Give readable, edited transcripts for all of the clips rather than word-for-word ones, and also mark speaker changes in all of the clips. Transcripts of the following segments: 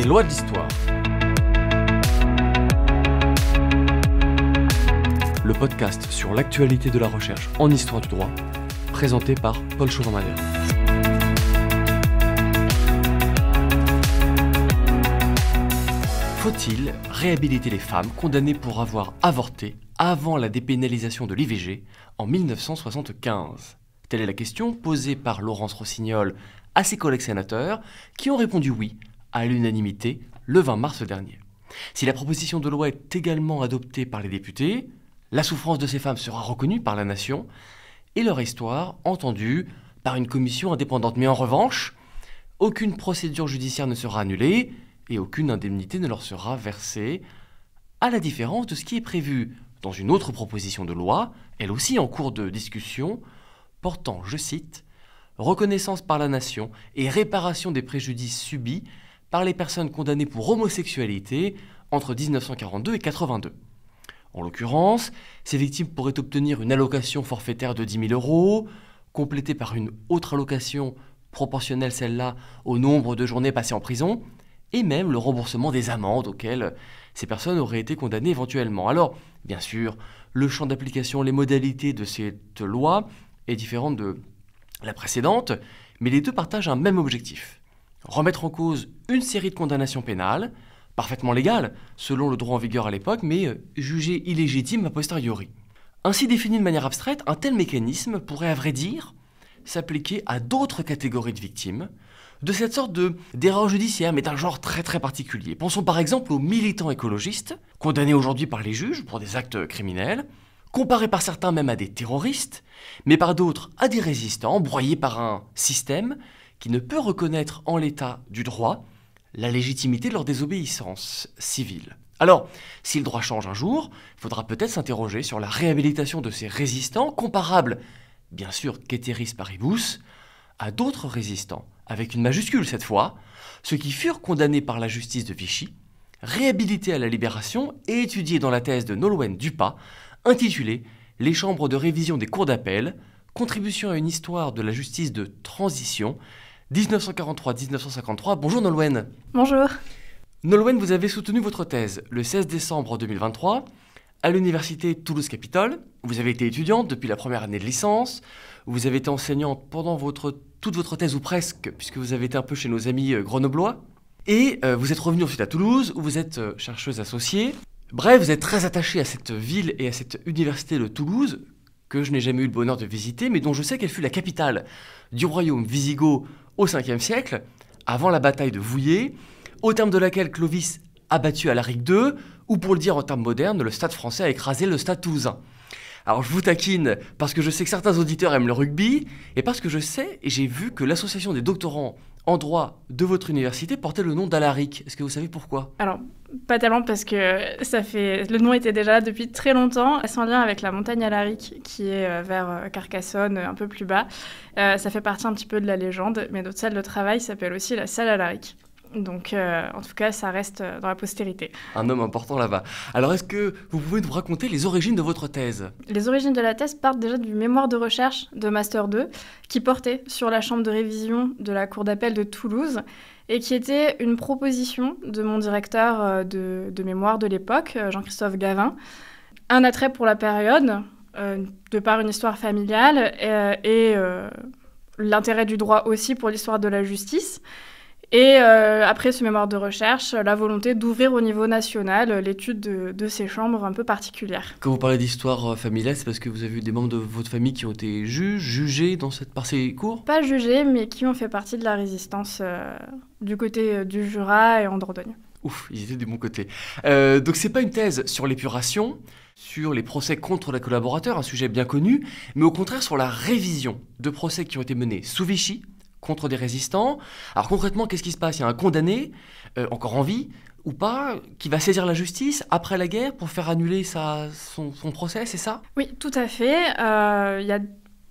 Speaker 1: lois de l'histoire. Le podcast sur l'actualité de la recherche en histoire du droit, présenté par Paul Chauvin-Madère. Faut-il réhabiliter les femmes condamnées pour avoir avorté avant la dépénalisation de l'IVG en 1975 ? Telle est la question posée par Laurence Rossignol à ses collègues sénateurs qui ont répondu oui à l'unanimité le 20 mars dernier. Si la proposition de loi est également adoptée par les députés, la souffrance de ces femmes sera reconnue par la nation et leur histoire entendue par une commission indépendante. Mais en revanche, aucune procédure judiciaire ne sera annulée et aucune indemnité ne leur sera versée, à la différence de ce qui est prévu dans une autre proposition de loi, elle aussi en cours de discussion, portant, je cite, « reconnaissance par la nation et réparation des préjudices subis par les personnes condamnées pour homosexualité entre 1942 et 1982 ». En l'occurrence, ces victimes pourraient obtenir une allocation forfaitaire de 10 000 €, complétée par une autre allocation proportionnelle, celle-là, au nombre de journées passées en prison, et même le remboursement des amendes auxquelles ces personnes auraient été condamnées éventuellement. Alors, bien sûr, le champ d'application, les modalités de cette loi est différente de la précédente, mais les deux partagent un même objectif. Remettre en cause une série de condamnations pénales, parfaitement légales, selon le droit en vigueur à l'époque, mais jugées illégitimes a posteriori. Ainsi défini de manière abstraite, un tel mécanisme pourrait, à vrai dire, s'appliquer à d'autres catégories de victimes, de cette sorte d'erreur judiciaire, mais d'un genre très très particulier. Pensons par exemple aux militants écologistes, condamnés aujourd'hui par les juges pour des actes criminels, comparés par certains même à des terroristes, mais par d'autres à des résistants, broyés par un système qui ne peut reconnaître en l'état du droit la légitimité de leur désobéissance civile. Alors, si le droit change un jour, il faudra peut-être s'interroger sur la réhabilitation de ces résistants, comparables, bien sûr, qu'eteris paribus, à d'autres résistants, avec une majuscule cette fois, ceux qui furent condamnés par la justice de Vichy, réhabilités à la Libération et étudiés dans la thèse de Nolwenn Dupas, intitulée « Les chambres de révision des cours d'appel, contribution à une histoire de la justice de transition, 1943-1953 ». Bonjour Nolwenn.
Speaker 2: Bonjour.
Speaker 1: Nolwenn, vous avez soutenu votre thèse le 16 décembre 2023 à l'université Toulouse-Capitole. Vous avez été étudiante depuis la première année de licence. Vous avez été enseignante pendant toute votre thèse, ou presque, puisque vous avez été un peu chez nos amis grenoblois. Et vous êtes revenue ensuite à Toulouse, où vous êtes chercheuse associée. Bref, vous êtes très attachée à cette ville et à cette université de Toulouse, que je n'ai jamais eu le bonheur de visiter, mais dont je sais qu'elle fut la capitale du royaume wisigoth au 5e siècle, avant la bataille de Vouillers, au terme de laquelle Clovis a battu Alaric II, ou pour le dire en termes modernes, le Stade français a écrasé le Stade toulousain. Alors je vous taquine parce que je sais que certains auditeurs aiment le rugby, et parce que je sais et j'ai vu que l'association des doctorants en droit de votre université portait le nom d'Alaric. Est-ce que vous savez pourquoi ?
Speaker 2: Alors, pas tellement parce que le nom était déjà là depuis très longtemps. C'est en lien avec la montagne Alaric qui est vers Carcassonne, un peu plus bas. Ça fait partie un petit peu de la légende, mais notre salle de travail s'appelle aussi la salle Alaric. Donc, en tout cas, ça reste dans la postérité.
Speaker 1: Un homme important là-bas. Alors, est-ce que vous pouvez nous raconter les origines de votre thèse ?
Speaker 2: Les origines de la thèse partent déjà du mémoire de recherche de Master 2, qui portait sur la chambre de révision de la cour d'appel de Toulouse, et qui était une proposition de mon directeur de mémoire de l'époque, Jean-Christophe Gavin. Un attrait pour la période, de par une histoire familiale, et l'intérêt du droit aussi pour l'histoire de la justice. Et après ce mémoire de recherche, la volonté d'ouvrir au niveau national l'étude de ces chambres un peu particulières.
Speaker 1: Quand vous parlez d'histoire familiale, c'est parce que vous avez eu des membres de votre famille qui ont été jugés par ces cours ?
Speaker 2: Pas jugés, mais qui ont fait partie de la résistance du côté du Jura et en Dordogne.
Speaker 1: Ouf, ils étaient du bon côté. Donc c'est pas une thèse sur l'épuration, sur les procès contre les collaborateurs, un sujet bien connu, mais au contraire sur la révision de procès qui ont été menés sous Vichy, contre des résistants. Alors concrètement, qu'est-ce qui se passe ? Il y a un condamné, encore en vie, ou pas, qui va saisir la justice après la guerre pour faire annuler son procès, c'est ça ?
Speaker 2: Oui, tout à fait. Il y a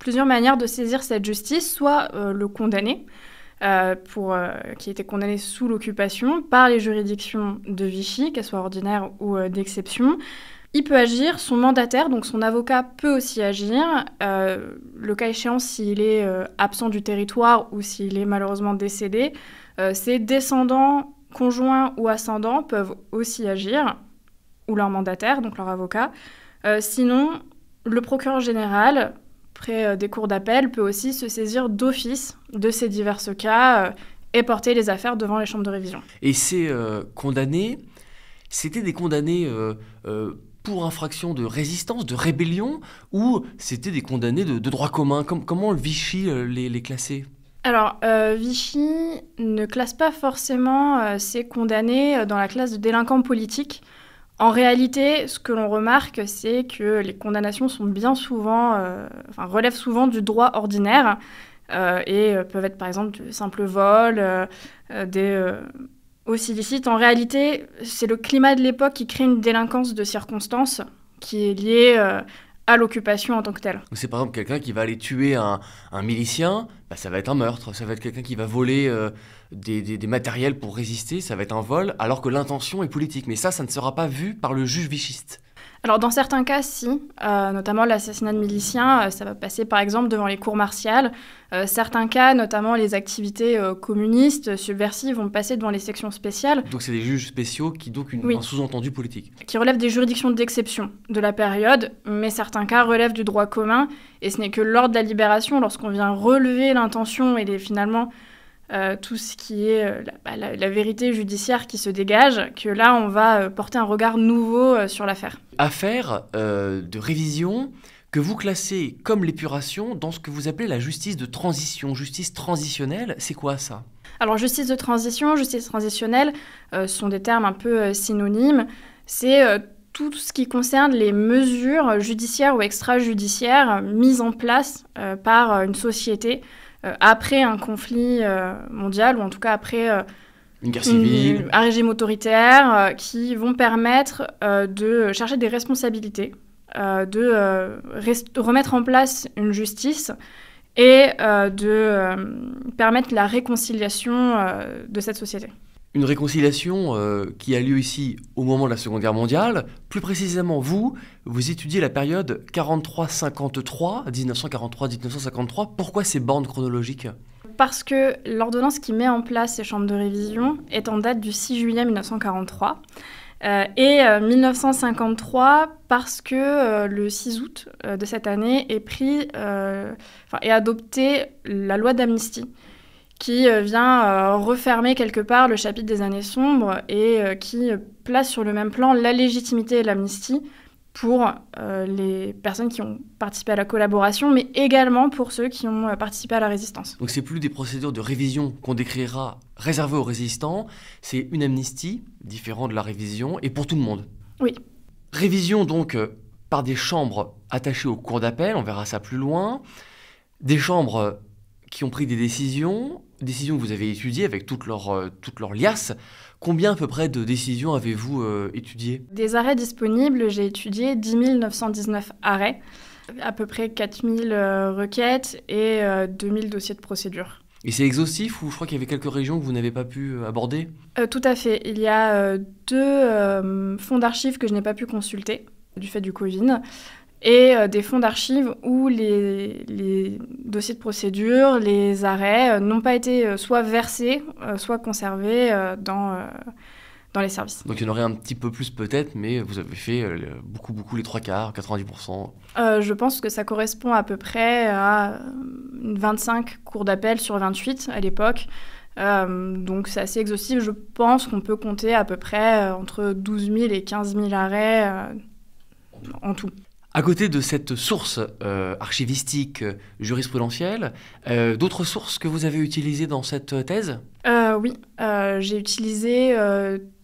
Speaker 2: plusieurs manières de saisir cette justice, soit le condamné, qui était condamné sous l'occupation par les juridictions de Vichy, qu'elles soient ordinaires ou d'exception. Il peut agir, son mandataire, donc son avocat, peut aussi agir. Le cas échéant, s'il est absent du territoire ou s'il est malheureusement décédé, ses descendants conjoints ou ascendants peuvent aussi agir, ou leur mandataire, donc leur avocat. Sinon, le procureur général, près des cours d'appel, peut aussi se saisir d'office de ces divers cas et porter les affaires devant les chambres de révision.
Speaker 1: Et ces condamnés, c'était des condamnés pour infraction de résistance, de rébellion, ou c'était des condamnés de droit commun? Comment le Vichy les classait?
Speaker 2: Alors, Vichy ne classe pas forcément ces condamnés dans la classe de délinquants politiques. En réalité, ce que l'on remarque, c'est que les condamnations sont bien souvent, relèvent souvent du droit ordinaire et peuvent être par exemple de simples vols, aussi illicites. En réalité, c'est le climat de l'époque qui crée une délinquance de circonstance qui est liée à l'occupation en tant que telle.
Speaker 1: Donc c'est par exemple quelqu'un qui va aller tuer un milicien, ça va être un meurtre. Ça va être quelqu'un qui va voler des matériels pour résister, ça va être un vol, alors que l'intention est politique. Mais ça ne sera pas vu par le juge vichiste.
Speaker 2: Alors dans certains cas, si, notamment l'assassinat de miliciens, ça va passer par exemple devant les cours martiales. Certains cas, notamment les activités communistes, subversives, vont passer devant les sections spéciales.
Speaker 1: Donc c'est des juges spéciaux qui donc un sous-entendu politique.
Speaker 2: Qui relèvent des juridictions d'exception de la période, mais certains cas relèvent du droit commun, et ce n'est que lors de la libération, lorsqu'on vient relever l'intention et finalement tout ce qui est la vérité judiciaire qui se dégage, que là on va porter un regard nouveau sur l'affaire.
Speaker 1: Affaire de révision que vous classez comme l'épuration dans ce que vous appelez la justice de transition, justice transitionnelle. C'est quoi ça?
Speaker 2: Alors justice de transition, justice transitionnelle sont des termes un peu synonymes. C'est tout ce qui concerne les mesures judiciaires ou extrajudiciaires mises en place par une société après un conflit mondial, ou en tout cas après
Speaker 1: une guerre civile,
Speaker 2: un régime autoritaire, qui vont permettre de chercher des responsabilités, de remettre en place une justice et de permettre la réconciliation de cette société.
Speaker 1: Une réconciliation qui a lieu ici au moment de la Seconde Guerre mondiale. Plus précisément, vous étudiez la période 43-53, 1943-1953. Pourquoi ces bornes chronologiques?
Speaker 2: Parce que l'ordonnance qui met en place ces chambres de révision est en date du 6 juillet 1943. Et 1953 parce que le 6 août de cette année est adoptée la loi d'amnistie, qui vient refermer quelque part le chapitre des années sombres et qui place sur le même plan la légitimité et l'amnistie pour les personnes qui ont participé à la collaboration, mais également pour ceux qui ont participé à la résistance.
Speaker 1: Donc c'est plus des procédures de révision qu'on décrira réservées aux résistants, c'est une amnistie, différente de la révision, et pour tout le monde.
Speaker 2: Oui.
Speaker 1: Révision donc par des chambres attachées aux cours d'appel, on verra ça plus loin, des chambres qui ont pris des décisions que vous avez étudiées avec toute leur liasse. Combien à peu près de décisions avez-vous étudiées?
Speaker 2: Des arrêts disponibles, j'ai étudié 10 919 arrêts, à peu près 4 000 requêtes et 2 000 dossiers de procédure.
Speaker 1: Et c'est exhaustif ou je crois qu'il y avait quelques régions que vous n'avez pas pu aborder?
Speaker 2: Tout à fait. Il y a 2 fonds d'archives que je n'ai pas pu consulter du fait du Covid. Et des fonds d'archives où les dossiers de procédure, les arrêts n'ont pas été soit versés, soit conservés dans les services.
Speaker 1: Donc il y en aurait un petit peu plus peut-être, mais vous avez fait beaucoup, les 3/4, 90%.
Speaker 2: Je pense que ça correspond à peu près à 25 cours d'appel sur 28 à l'époque. Donc c'est assez exhaustif. Je pense qu'on peut compter à peu près entre 12 000 et 15 000 arrêts en tout.
Speaker 1: À côté de cette source archivistique jurisprudentielle, d'autres sources que vous avez utilisées dans cette thèse?
Speaker 2: Oui, j'ai utilisé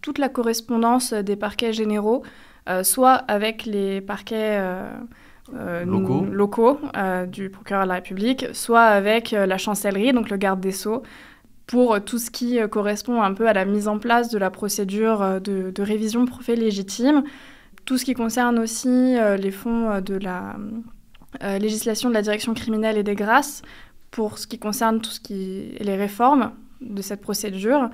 Speaker 2: toute la correspondance des parquets généraux, soit avec les parquets locaux du procureur de la République, soit avec la chancellerie, donc le garde des Sceaux, pour tout ce qui correspond un peu à la mise en place de la procédure de révision pour fait légitime. Tout ce qui concerne aussi les fonds de la législation de la direction criminelle et des grâces, pour ce qui concerne les réformes de cette procédure.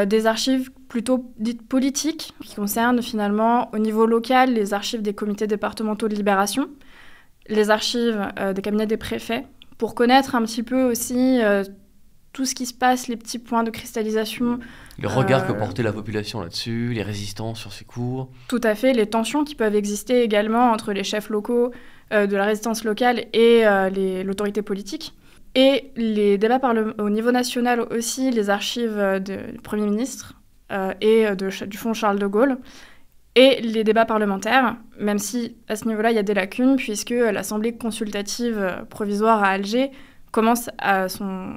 Speaker 2: Des archives plutôt dites politiques, qui concernent finalement au niveau local les archives des comités départementaux de libération, les archives des cabinets des préfets, pour connaître un petit peu aussi tout ce qui se passe, les petits points de cristallisation.
Speaker 1: Les regards que portait la population là-dessus, les résistances sur ces cours.
Speaker 2: Tout à fait, les tensions qui peuvent exister également entre les chefs locaux de la résistance locale et l'autorité politique. Et les débats au niveau national aussi, les archives du Premier ministre et du Fonds Charles de Gaulle, et les débats parlementaires, même si à ce niveau-là, il y a des lacunes, puisque l'Assemblée consultative provisoire à Alger commence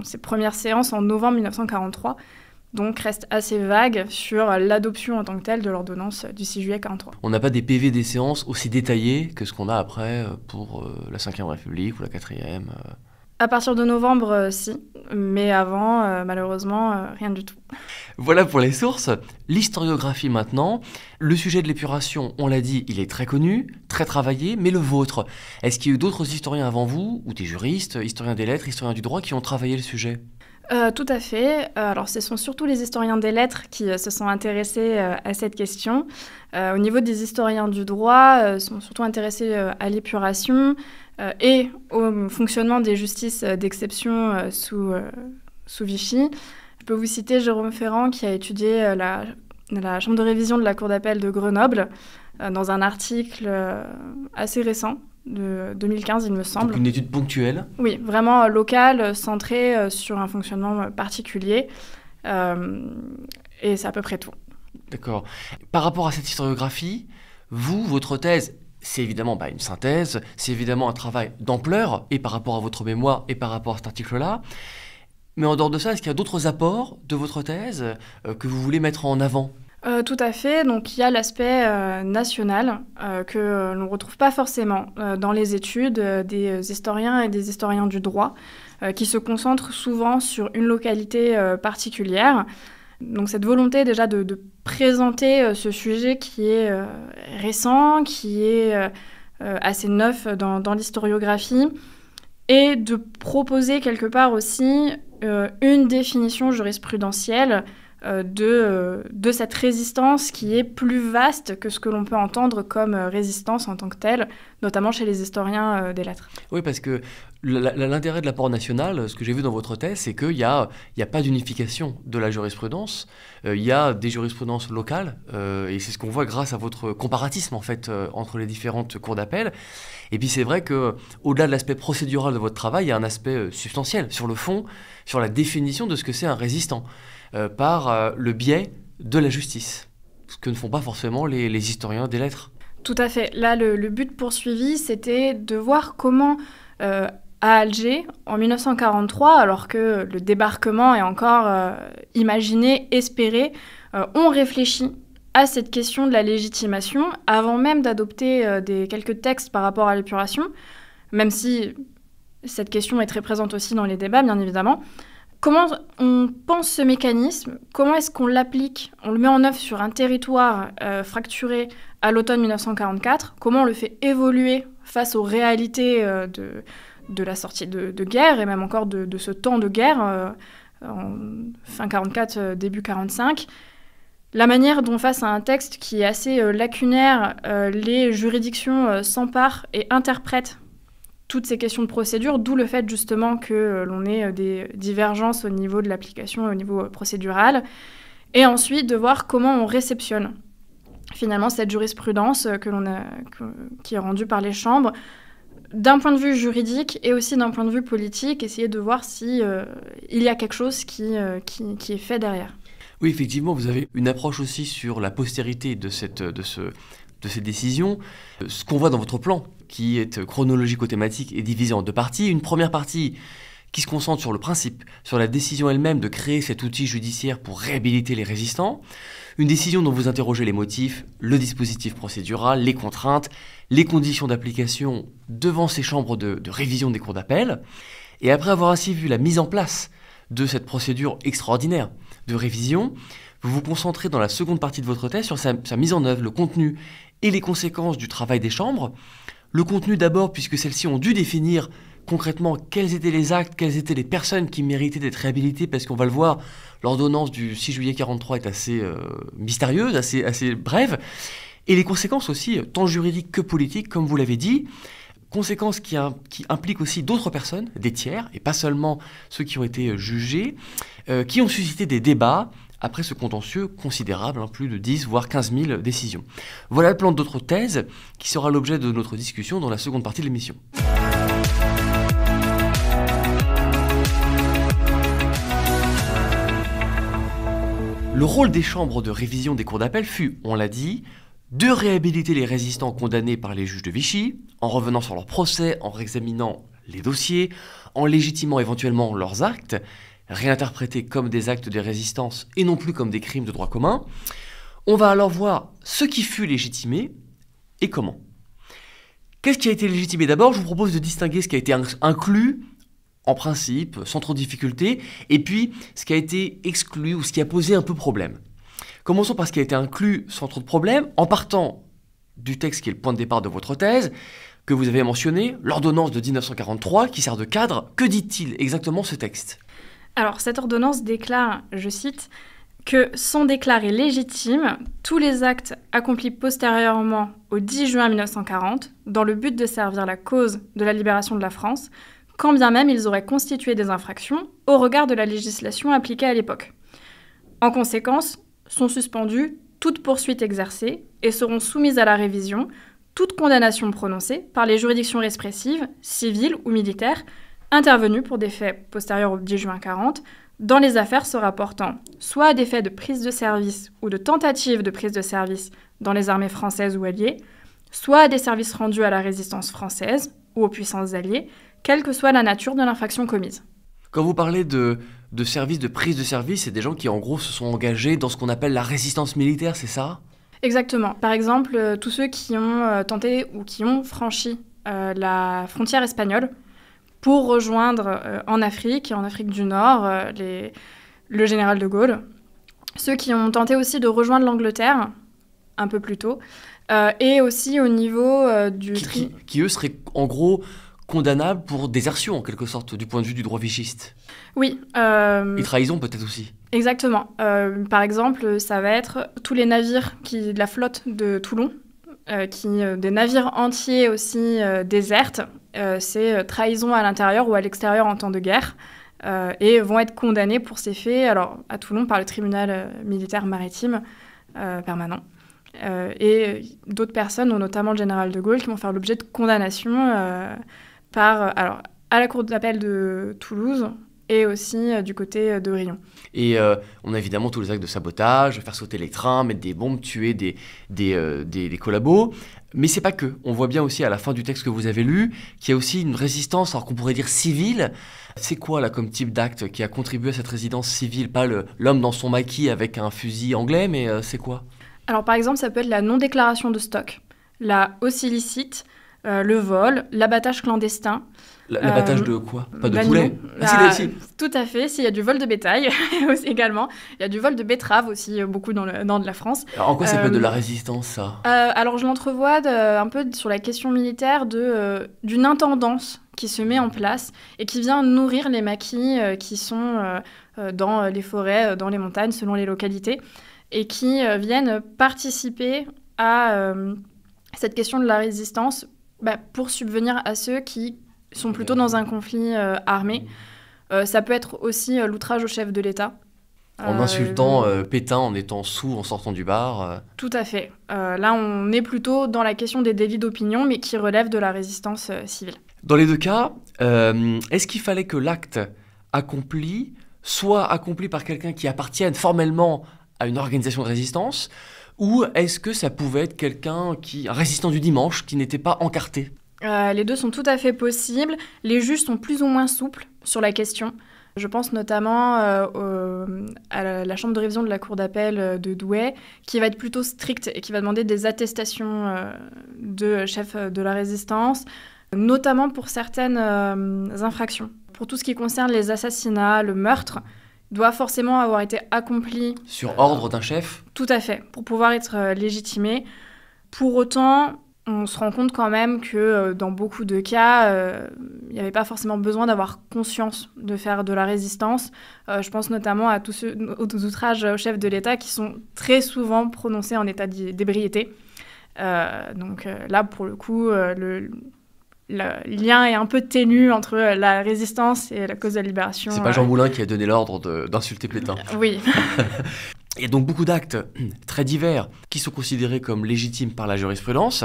Speaker 2: ses premières séances en novembre 1943, donc reste assez vague sur l'adoption en tant que telle de l'ordonnance du 6 juillet 1943.
Speaker 1: On n'a pas des PV des séances aussi détaillés que ce qu'on a après pour la 5e République ou la 4e.
Speaker 2: À partir de novembre, si, mais avant, malheureusement, rien du tout.
Speaker 1: Voilà pour les sources. L'historiographie maintenant. Le sujet de l'épuration, on l'a dit, il est très connu, très travaillé, mais le vôtre, est-ce qu'il y a eu d'autres historiens avant vous, ou des juristes, historiens des lettres, historiens du droit, qui ont travaillé le sujet ?
Speaker 2: Tout à fait. Alors, ce sont surtout les historiens des lettres qui se sont intéressés à cette question. Au niveau des historiens du droit, sont surtout intéressés à l'épuration et au fonctionnement des justices d'exception sous Vichy. Je peux vous citer Jérôme Ferrand qui a étudié la chambre de révision de la Cour d'appel de Grenoble dans un article assez récent, de 2015, il me semble.
Speaker 1: Donc une étude ponctuelle ?
Speaker 2: Oui, vraiment locale, centrée sur un fonctionnement particulier. Et c'est à peu près tout.
Speaker 1: D'accord. Par rapport à cette historiographie, votre thèse, c'est évidemment une synthèse, c'est évidemment un travail d'ampleur, et par rapport à votre mémoire, et par rapport à cet article-là. Mais en dehors de ça, est-ce qu'il y a d'autres apports de votre thèse que vous voulez mettre en avant ?
Speaker 2: Tout à fait. Donc, il y a l'aspect national que l'on ne retrouve pas forcément dans les études des historiens et des historiens du droit, qui se concentrent souvent sur une localité particulière. Donc, cette volonté déjà de présenter ce sujet qui est récent, qui est assez neuf dans l'historiographie, et de proposer quelque part aussi une définition jurisprudentielle de cette résistance qui est plus vaste que ce que l'on peut entendre comme résistance en tant que telle, notamment chez les historiens des lettres.
Speaker 1: Oui, parce que l'intérêt de l'apport national, ce que j'ai vu dans votre thèse, c'est qu'il n'y a pas d'unification de la jurisprudence. Il y a des jurisprudences locales, et c'est ce qu'on voit grâce à votre comparatisme, en fait, entre les différentes cours d'appel. Et puis c'est vrai qu'au-delà de l'aspect procédural de votre travail, il y a un aspect substantiel, sur le fond, sur la définition de ce que c'est un résistant. Par le biais de la justice, ce que ne font pas forcément les historiens des lettres.
Speaker 2: Tout à fait. Là, le but poursuivi, c'était de voir comment, à Alger, en 1943, alors que le débarquement est encore imaginé, espéré, on réfléchit à cette question de la légitimation avant même d'adopter quelques textes par rapport à l'épuration, même si cette question est très présente aussi dans les débats, bien évidemment. Comment on pense ce mécanisme ? Comment est-ce qu'on l'applique ? On le met en œuvre sur un territoire fracturé à l'automne 1944 ? Comment on le fait évoluer face aux réalités de la sortie de guerre et même encore de ce temps de guerre en fin 44, début 45 ? La manière dont, face à un texte qui est assez lacunaire, les juridictions s'emparent et interprètent toutes ces questions de procédure, d'où le fait justement que l'on ait des divergences au niveau de l'application, au niveau procédural, et ensuite de voir comment on réceptionne finalement cette jurisprudence qui est rendue par les chambres, d'un point de vue juridique et aussi d'un point de vue politique, essayer de voir si il y a quelque chose qui est fait derrière.
Speaker 1: Oui, effectivement, vous avez une approche aussi sur la postérité de ces décisions. Ce qu'on voit dans votre plan, qui est chronologico-thématique et divisé en deux parties. Une première partie qui se concentre sur le principe, sur la décision elle-même de créer cet outil judiciaire pour réhabiliter les résistants. Une décision dont vous interrogez les motifs, le dispositif procédural, les contraintes, les conditions d'application devant ces chambres de révision des cours d'appel. Et après avoir ainsi vu la mise en place de cette procédure extraordinaire de révision, vous vous concentrez dans la seconde partie de votre thèse sur sa mise en œuvre, le contenu et les conséquences du travail des chambres. Le contenu d'abord, puisque celles-ci ont dû définir concrètement quels étaient les actes, quelles étaient les personnes qui méritaient d'être réhabilitées, parce qu'on va le voir, l'ordonnance du 6 juillet 1943 est assez mystérieuse, assez brève. Et les conséquences aussi, tant juridiques que politiques, comme vous l'avez dit. Conséquence qui implique aussi d'autres personnes, des tiers, et pas seulement ceux qui ont été jugés, qui ont suscité des débats après ce contentieux considérable, plus de 10 voire 15 000 décisions. Voilà le plan d'autres thèses qui sera l'objet de notre discussion dans la seconde partie de l'émission. Le rôle des chambres de révision des cours d'appel fut, on l'a dit, de réhabiliter les résistants condamnés par les juges de Vichy, en revenant sur leur procès, en réexaminant les dossiers, en légitimant éventuellement leurs actes, réinterprétés comme des actes de résistance et non plus comme des crimes de droit commun. On va alors voir ce qui fut légitimé et comment. Qu'est-ce qui a été légitimé? D'abord, je vous propose de distinguer ce qui a été inclus en principe, sans trop de difficulté, et puis ce qui a été exclu ou ce qui a posé un peu problème. Commençons par ce qui a été inclus sans trop de problème, en partant du texte qui est le point de départ de votre thèse, que vous avez mentionné, l'ordonnance de 1943, qui sert de cadre. Que dit-il exactement ce texte?
Speaker 2: Alors, cette ordonnance déclare, je cite, que sont déclarés légitimes tous les actes accomplis postérieurement au 10 juin 1940, dans le but de servir la cause de la libération de la France, quand bien même ils auraient constitué des infractions au regard de la législation appliquée à l'époque. En conséquence, sont suspendues toutes poursuites exercées et seront soumises à la révision toute condamnation prononcée par les juridictions répressives, civiles ou militaires, intervenues pour des faits postérieurs au 10 juin 40, dans les affaires se rapportant soit à des faits de prise de service ou de tentative de prise de service dans les armées françaises ou alliées, soit à des services rendus à la résistance française ou aux puissances alliées, quelle que soit la nature de l'infraction commise.
Speaker 1: Quand vous parlez de service, de prise de service, c'est des gens qui en gros se sont engagés dans ce qu'on appelle la résistance militaire, c'est ça?
Speaker 2: Exactement. Par exemple, tous ceux qui ont tenté ou qui ont franchi la frontière espagnole pour rejoindre en Afrique du Nord, le général de Gaulle. Ceux qui ont tenté aussi de rejoindre l'Angleterre un peu plus tôt, et aussi au niveau du...
Speaker 1: Qui eux seraient en gros condamnables pour désertion en quelque sorte, du point de vue du droit vichiste.
Speaker 2: Oui.
Speaker 1: Et trahison peut-être aussi.
Speaker 2: Exactement. Par exemple, ça va être tous les navires de la flotte de Toulon, des navires entiers aussi désertent, c'est trahison à l'intérieur ou à l'extérieur en temps de guerre, et vont être condamnés pour ces faits, alors à Toulon par le tribunal militaire maritime permanent. Et d'autres personnes, dont notamment le général de Gaulle, qui vont faire l'objet de condamnation à la cour d'appel de Toulouse et aussi du côté de Riom.
Speaker 1: Et on a évidemment tous les actes de sabotage, faire sauter les trains, mettre des bombes, tuer des collabos. Mais c'est pas que. On voit bien aussi à la fin du texte que vous avez lu qu'il y a aussi une résistance, alors qu'on pourrait dire civile. C'est quoi là comme type d'acte qui a contribué à cette résistance civile? Pas l'homme dans son maquis avec un fusil anglais, mais c'est quoi?
Speaker 2: Alors par exemple, ça peut être la non-déclaration de stock, la hausse illicite, le vol, l'abattage clandestin.
Speaker 1: L'abattage de quoi? Pas de poulet?
Speaker 2: Tout à fait, s'il y a du vol de bétail également. Il y a du vol de betteraves aussi, beaucoup dans le nord de la France.
Speaker 1: Alors en quoi ça peut être de la résistance, ça?
Speaker 2: Alors je l'entrevois un peu sur la question militaire d'une intendance qui se met en place et qui vient nourrir les maquis qui sont dans les forêts, dans les montagnes, selon les localités, et qui viennent participer à cette question de la résistance pour subvenir à ceux qui sont plutôt dans un conflit armé. Ça peut être aussi l'outrage au chef de l'État.
Speaker 1: En insultant Pétain en étant saoul en sortant du bar.
Speaker 2: Tout à fait. Là, on est plutôt dans la question des délits d'opinion, mais qui relèvent de la résistance civile.
Speaker 1: Dans les deux cas, est-ce qu'il fallait que l'acte accompli soit accompli par quelqu'un qui appartienne formellement à une organisation de résistance, ou est-ce que ça pouvait être un résistant du dimanche qui n'était pas encarté?
Speaker 2: Les deux sont tout à fait possibles. Les juges sont plus ou moins souples sur la question. Je pense notamment à la chambre de révision de la cour d'appel de Douai, qui va être plutôt stricte et qui va demander des attestations de chefs de la résistance, notamment pour certaines infractions. Pour tout ce qui concerne les assassinats, le meurtre, doit forcément avoir été accompli...
Speaker 1: Sur ordre d'un chef?
Speaker 2: Tout à fait, pour pouvoir être légitimé. Pour autant, on se rend compte quand même que dans beaucoup de cas, il n'y avait pas forcément besoin d'avoir conscience de faire de la résistance. Je pense notamment à tous aux outrages au chef de l'État qui sont très souvent prononcés en état d'ébriété. Donc là, pour le coup, le lien est un peu ténu entre la résistance et la cause de la libération.
Speaker 1: C'est pas Jean Moulin qui a donné l'ordre d'insulter Pétain.
Speaker 2: Oui.
Speaker 1: Il y a donc beaucoup d'actes très divers qui sont considérés comme légitimes par la jurisprudence,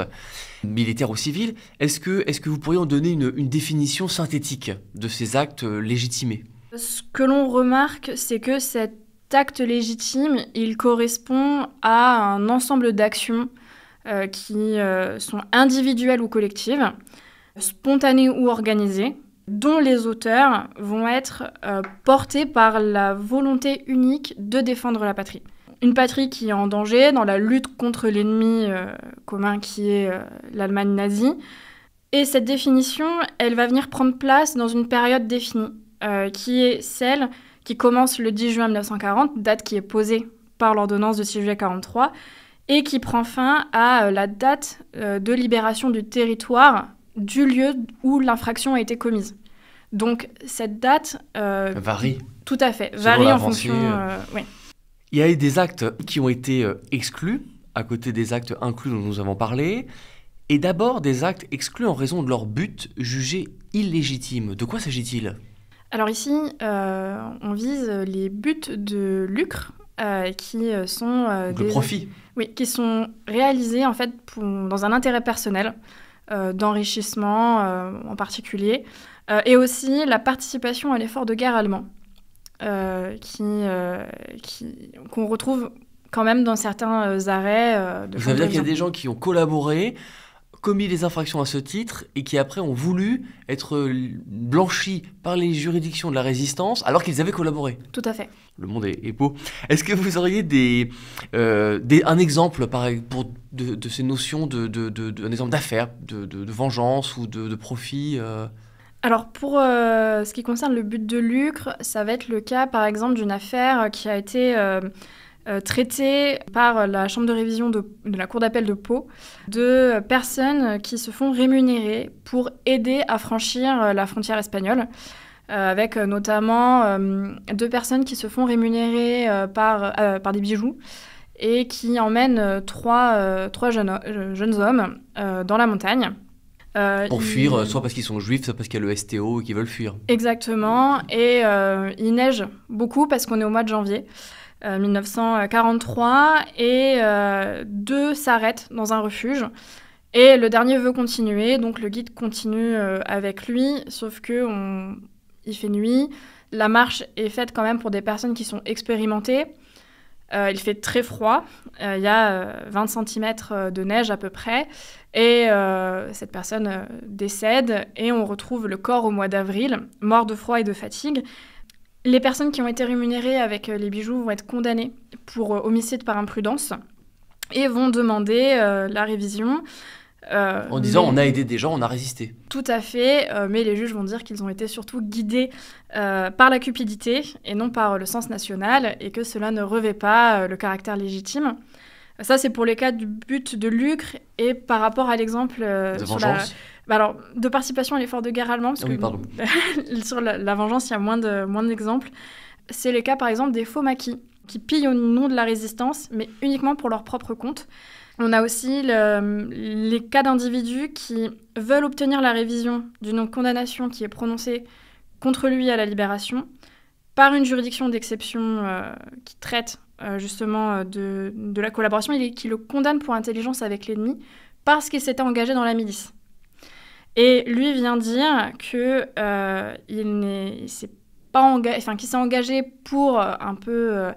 Speaker 1: militaire ou civile. Est-ce que vous pourriez en donner une définition synthétique de ces actes légitimés ?
Speaker 2: Ce que l'on remarque, c'est que cet acte légitime, il correspond à un ensemble d'actions qui sont individuelles ou collectives, spontanées ou organisées, dont les auteurs vont être portés par la volonté unique de défendre la patrie. Une patrie qui est en danger dans la lutte contre l'ennemi commun qui est l'Allemagne nazie. Et cette définition, elle va venir prendre place dans une période définie, qui est celle qui commence le 10 juin 1940, date qui est posée par l'ordonnance de 6 juillet 1943, et qui prend fin à la date de libération du territoire du lieu où l'infraction a été commise. Donc, cette date...
Speaker 1: varie.
Speaker 2: Tout à fait, varie en fonction... oui.
Speaker 1: Il y a eu des actes qui ont été exclus, à côté des actes inclus dont nous avons parlé, et d'abord des actes exclus en raison de leur but jugé illégitime. De quoi s'agit-il ? Alors ici, on vise les buts de lucre qui sont... le profit.
Speaker 2: Oui, qui sont réalisés en fait dans un intérêt personnel, d'enrichissement en particulier, et aussi la participation à l'effort de guerre allemand, qu'on retrouve quand même dans certains arrêts.
Speaker 1: Ça veut dire qu'il y a des gens qui ont collaboré, commis des infractions à ce titre, et qui après ont voulu être blanchis par les juridictions de la résistance, alors qu'ils avaient collaboré.
Speaker 2: Tout à fait.
Speaker 1: Le monde est beau. Est-ce que vous auriez un exemple de ces notions, un exemple d'affaires, de vengeance ou de profit
Speaker 2: Alors, pour ce qui concerne le but de lucre, ça va être le cas, par exemple, d'une affaire qui a été traitée par la chambre de révision de la Cour d'appel de Pau, de personnes qui se font rémunérer pour aider à franchir la frontière espagnole, avec notamment 2 personnes qui se font rémunérer par des bijoux et qui emmènent 3 jeunes hommes dans la montagne.
Speaker 1: Pour fuir, soit parce qu'ils sont juifs, soit parce qu'il y a le STO et qu'ils veulent fuir.
Speaker 2: Exactement, et il neige beaucoup parce qu'on est au mois de janvier 1943, et 2 s'arrêtent dans un refuge, et le dernier veut continuer, donc le guide continue avec lui, sauf que il fait nuit, la marche est faite quand même pour des personnes qui sont expérimentées. Il fait très froid, il y a 20 cm de neige à peu près, et cette personne décède, et on retrouve le corps au mois d'avril, mort de froid et de fatigue. Les personnes qui ont été rémunérées avec les bijoux vont être condamnées pour homicide par imprudence, et vont demander la révision.
Speaker 1: En disant on a aidé des gens, on a résisté.
Speaker 2: Tout à fait, mais les juges vont dire qu'ils ont été surtout guidés par la cupidité et non par le sens national, et que cela ne revêt pas le caractère légitime. Ça, c'est pour les cas du but de lucre, et par rapport à l'exemple
Speaker 1: de vengeance.
Speaker 2: De participation à l'effort de guerre allemand, parce que sur la vengeance, il y a moins d'exemples. C'est le cas, par exemple, des faux maquis, qui pillent au nom de la résistance, mais uniquement pour leur propre compte. On a aussi les cas d'individus qui veulent obtenir la révision d'une condamnation qui est prononcée contre lui à la libération par une juridiction d'exception qui traite justement de la collaboration, et qui le condamne pour intelligence avec l'ennemi parce qu'il s'était engagé dans la milice. Et lui vient dire qu'il s'est engagé pour un peu...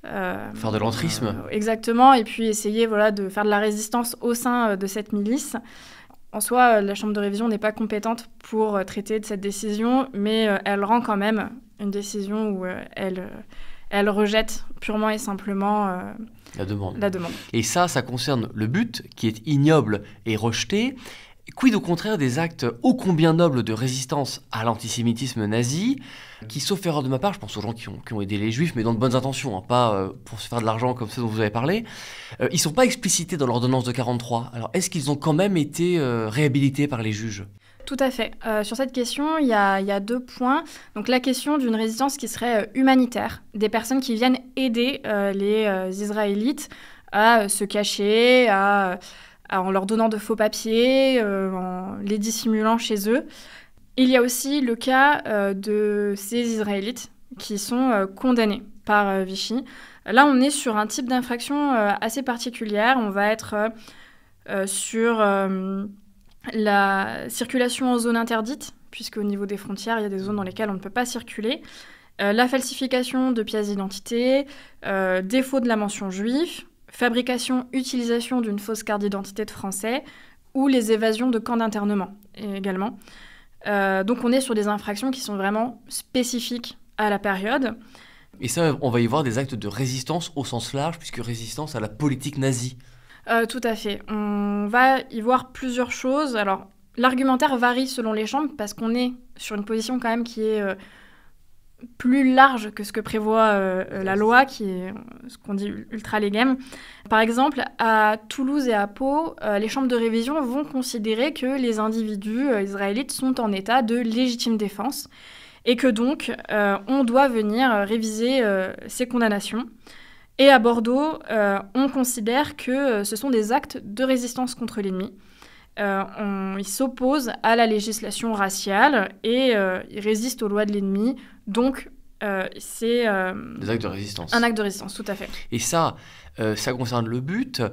Speaker 1: faire de l'entrisme.
Speaker 2: Exactement, et puis essayer de faire de la résistance au sein de cette milice. En soi, la Chambre de révision n'est pas compétente pour traiter de cette décision, mais elle rend quand même une décision où elle rejette purement et simplement
Speaker 1: la demande.
Speaker 2: Et
Speaker 1: ça concerne le but, qui est ignoble et rejeté. Quid au contraire des actes ô combien nobles de résistance à l'antisémitisme nazi, qui, sauf erreur de ma part, je pense aux gens qui ont aidé les juifs, mais dans de bonnes intentions, pas pour se faire de l'argent comme ceux dont vous avez parlé, ils ne sont pas explicités dans l'ordonnance de 1943. Alors est-ce qu'ils ont quand même été réhabilités par les juges ?
Speaker 2: Tout à fait. Sur cette question, il y a 2 points. Donc la question d'une résistance qui serait humanitaire, des personnes qui viennent aider les Israélites à se cacher, à en leur donnant de faux papiers, en les dissimulant chez eux. Il y a aussi le cas de ces Israélites qui sont condamnés par Vichy. Là, on est sur un type d'infraction assez particulière. On va être sur la circulation en zone interdite, puisqu'au niveau des frontières, il y a des zones dans lesquelles on ne peut pas circuler. La falsification de pièces d'identité, défaut de la mention juif, fabrication, utilisation d'une fausse carte d'identité de français, ou les évasions de camps d'internement également. Donc on est sur des infractions qui sont vraiment spécifiques à la période.
Speaker 1: Et ça, on va y voir des actes de résistance au sens large, puisque résistance à la politique nazie.
Speaker 2: Tout à fait. On va y voir plusieurs choses. Alors, l'argumentaire varie selon les chambres, parce qu'on est sur une position quand même qui est plus large que ce que prévoit la loi, qui est ce qu'on dit ultra légem. Par exemple, à Toulouse et à Pau, les chambres de révision vont considérer que les individus israélites sont en état de légitime défense et que donc on doit venir réviser ces condamnations. Et à Bordeaux, on considère que ce sont des actes de résistance contre l'ennemi. Ils s'opposent à la législation raciale et ils résistent aux lois de l'ennemi. Donc, c'est
Speaker 1: des actes de résistance.
Speaker 2: Un acte de résistance, tout à fait.
Speaker 1: Et ça concerne le but.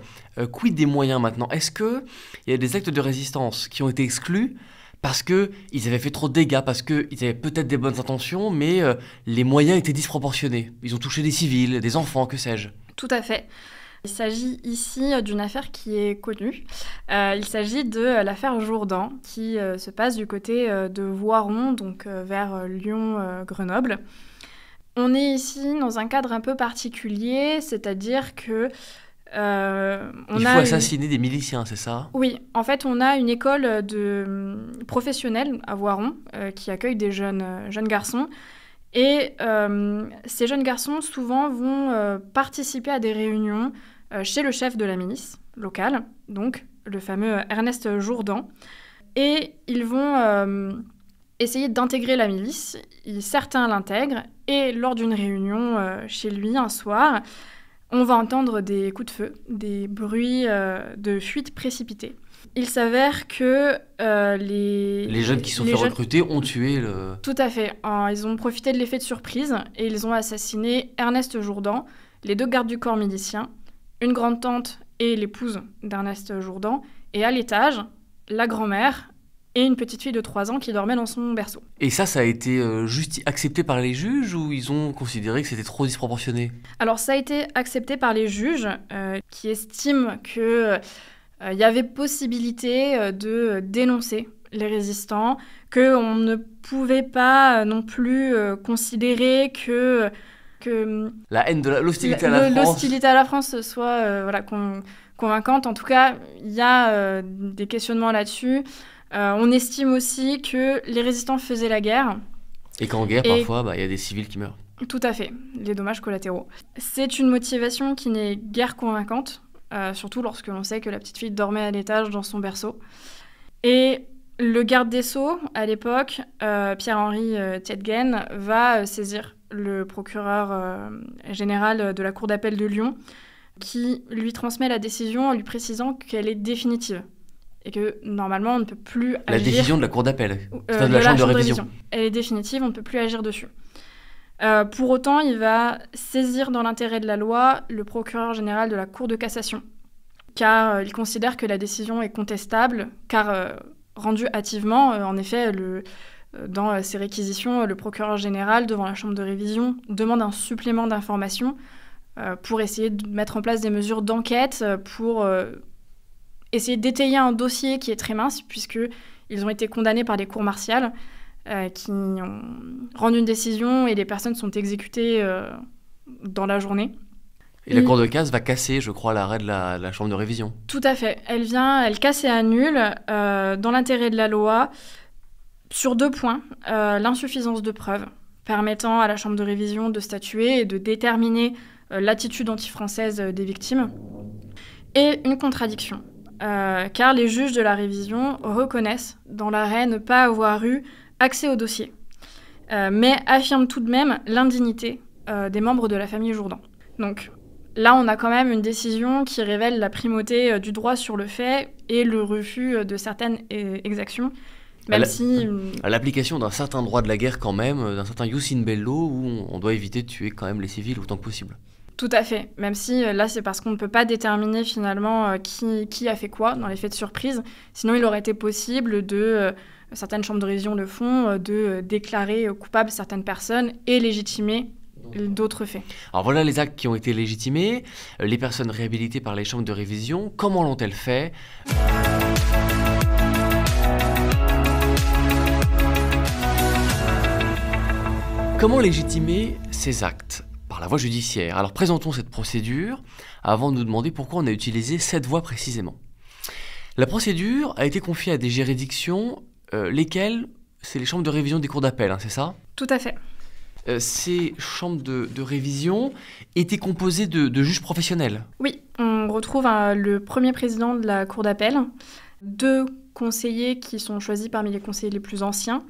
Speaker 1: Quid des moyens maintenant? Est-ce qu'il y a des actes de résistance qui ont été exclus parce qu'ils avaient fait trop de dégâts, parce qu'ils avaient peut-être des bonnes intentions, mais les moyens étaient disproportionnés? Ils ont touché des civils, des enfants, que sais-je?
Speaker 2: Tout à fait. Il s'agit ici d'une affaire qui est connue. Il s'agit de l'affaire Jourdan, qui se passe du côté de Voiron, donc vers Lyon-Grenoble. On est ici dans un cadre un peu particulier, c'est-à-dire que
Speaker 1: il faut assassiner des miliciens, c'est ça?
Speaker 2: Oui, en fait, on a une école professionnelle à Voiron qui accueille des jeunes garçons. Et ces jeunes garçons, souvent, vont participer à des réunions chez le chef de la milice locale, donc le fameux Ernest Jourdan. Et ils vont essayer d'intégrer la milice. Certains l'intègrent. Et lors d'une réunion chez lui un soir, on va entendre des coups de feu, des bruits de fuite précipitée. Il s'avère que les
Speaker 1: jeunes qui sont fait recruter ont tué le...
Speaker 2: Tout à fait. Ils ont profité de l'effet de surprise et ils ont assassiné Ernest Jourdan, les 2 gardes du corps milicien, une grande-tante et l'épouse d'Ernest Jourdan, et à l'étage, la grand-mère et une petite fille de 3 ans qui dormait dans son berceau.
Speaker 1: Et ça a été accepté par les juges ou ils ont considéré que c'était trop disproportionné?
Speaker 2: Alors ça a été accepté par les juges qui estiment que... il y avait possibilité de dénoncer les résistants, qu'on ne pouvait pas non plus considérer que
Speaker 1: la haine de l'hostilité à la France.
Speaker 2: L'hostilité à la France soit convaincante. En tout cas, il y a des questionnements là-dessus. On estime aussi que les résistants faisaient la guerre.
Speaker 1: Et qu'en guerre, parfois, il y a des civils qui meurent.
Speaker 2: Tout à fait, les dommages collatéraux. C'est une motivation qui n'est guère convaincante. Surtout lorsque l'on sait que la petite fille dormait à l'étage dans son berceau. Et le garde des Sceaux, à l'époque, Pierre-Henri Tietgen, va saisir le procureur général de la Cour d'appel de Lyon, qui lui transmet la décision en lui précisant qu'elle est définitive. Et que, normalement, on ne peut plus agir...
Speaker 1: La décision de la Cour d'appel, de la chambre de révision.
Speaker 2: Elle est définitive, on ne peut plus agir dessus. Pour autant, il va saisir dans l'intérêt de la loi le procureur général de la Cour de cassation, car il considère que la décision est contestable, car rendue hâtivement, en effet, dans ses réquisitions, le procureur général, devant la chambre de révision, demande un supplément d'informations pour essayer de mettre en place des mesures d'enquête, pour essayer d'étayer un dossier qui est très mince, puisqu'ils ont été condamnés par des cours martiales, qui rendent une décision et les personnes sont exécutées dans la journée.
Speaker 1: Et la Cour de casse va casser, je crois, l'arrêt de la chambre de révision.
Speaker 2: Tout à fait. Elle casse et annule, dans l'intérêt de la loi, sur 2 points. L'insuffisance de preuves, permettant à la chambre de révision de statuer et de déterminer l'attitude anti-française des victimes. Et une contradiction, car les juges de la révision reconnaissent dans l'arrêt ne pas avoir eu accès au dossier, mais affirme tout de même l'indignité des membres de la famille Jourdan. Donc, Là, on a quand même une décision qui révèle la primauté du droit sur le fait et le refus de certaines exactions, même si...
Speaker 1: À l'application d'un certain droit de la guerre quand même, d'un certain jus in bello, où on doit éviter de tuer quand même les civils autant que possible.
Speaker 2: Tout à fait, même si là c'est parce qu'on ne peut pas déterminer finalement qui a fait quoi dans les faits de surprise. Sinon il aurait été possible certaines chambres de révision le font, de déclarer coupables certaines personnes et légitimer d'autres faits.
Speaker 1: Alors voilà les actes qui ont été légitimés, les personnes réhabilitées par les chambres de révision, comment l'ont-elles fait ? Comment légitimer ces actes ? Par la voie judiciaire. Alors présentons cette procédure avant de nous demander pourquoi on a utilisé cette voie précisément. La procédure a été confiée à des juridictions, lesquelles, c'est les chambres de révision des cours d'appel, hein, c'est ça ?
Speaker 2: Tout à fait.
Speaker 1: Ces chambres de révision étaient composées de juges professionnels.
Speaker 2: Oui, on retrouve le premier président de la cour d'appel, 2 conseillers qui sont choisis parmi les conseillers les plus anciens,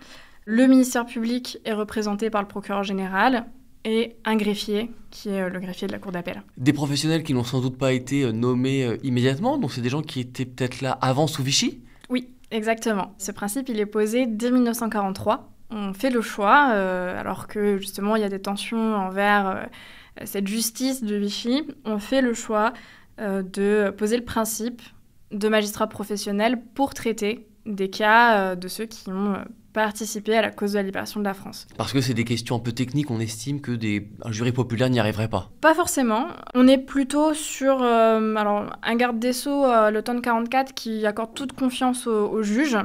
Speaker 2: le ministère public est représenté par le procureur général, et un greffier, qui est le greffier de la cour d'appel.
Speaker 1: Des professionnels qui n'ont sans doute pas été nommés immédiatement, donc c'est des gens qui étaient peut-être là avant sous Vichy ?
Speaker 2: Oui, exactement. Ce principe, il est posé dès 1943. On fait le choix, alors que justement il y a des tensions envers cette justice de Vichy, on fait le choix de poser le principe de magistrats professionnels pour traiter des cas de ceux qui ont participer à la cause de la libération de la France.
Speaker 1: Parce que c'est des questions un peu techniques, on estime que un jury populaire n'y arriverait pas.
Speaker 2: Pas forcément. On est plutôt sur un garde des Sceaux, l'automne 44, qui accorde toute confiance aux juges.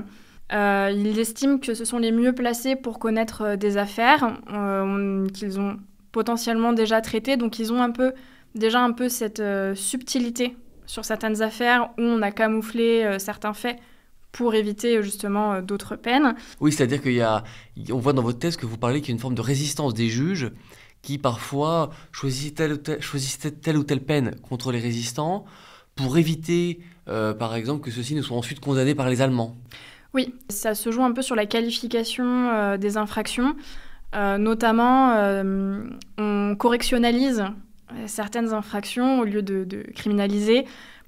Speaker 2: Il estime que ce sont les mieux placés pour connaître des affaires qu'ils ont potentiellement déjà traitées. Donc ils ont déjà un peu cette subtilité sur certaines affaires où on a camouflé certains faits pour éviter justement d'autres peines.
Speaker 1: Oui, c'est-à-dire on voit dans votre thèse que vous parlez qu'il y a une forme de résistance des juges qui parfois choisissent telle ou telle peine contre les résistants pour éviter, par exemple, que ceux-ci ne soient ensuite condamnés par les Allemands.
Speaker 2: Oui, ça se joue un peu sur la qualification des infractions. Notamment, on correctionnalise certaines infractions au lieu de criminaliser.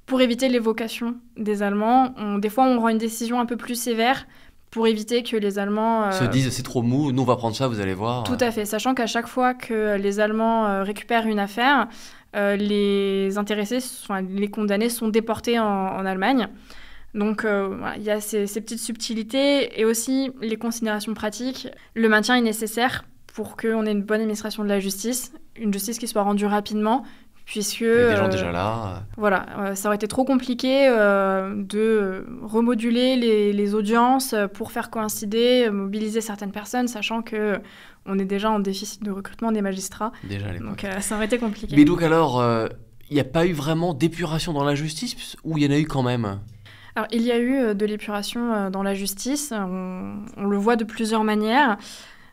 Speaker 2: Pour éviter l'évocation des Allemands, des fois on rend une décision un peu plus sévère pour éviter que les Allemands...
Speaker 1: se disent c'est trop mou, nous on va prendre ça, vous allez voir.
Speaker 2: Tout à fait, sachant qu'à chaque fois que les Allemands récupèrent une affaire, les intéressés, les condamnés sont déportés en Allemagne. Donc il y a ces petites subtilités et aussi les considérations pratiques. Le maintien est nécessaire pour qu'on ait une bonne administration de la justice, une justice qui soit rendue rapidement, puisque... Il y
Speaker 1: a des gens déjà là.
Speaker 2: Voilà, ça aurait été trop compliqué de remoduler les audiences pour faire coïncider, mobiliser certaines personnes, sachant qu'on est déjà en déficit de recrutement des magistrats.
Speaker 1: Déjà à l'époque.
Speaker 2: Donc ça aurait été compliqué.
Speaker 1: Mais donc alors, il n'y a pas eu vraiment d'épuration dans la justice, ou il y en a eu quand même ?
Speaker 2: Alors il y a eu de l'épuration dans la justice, on le voit de plusieurs manières.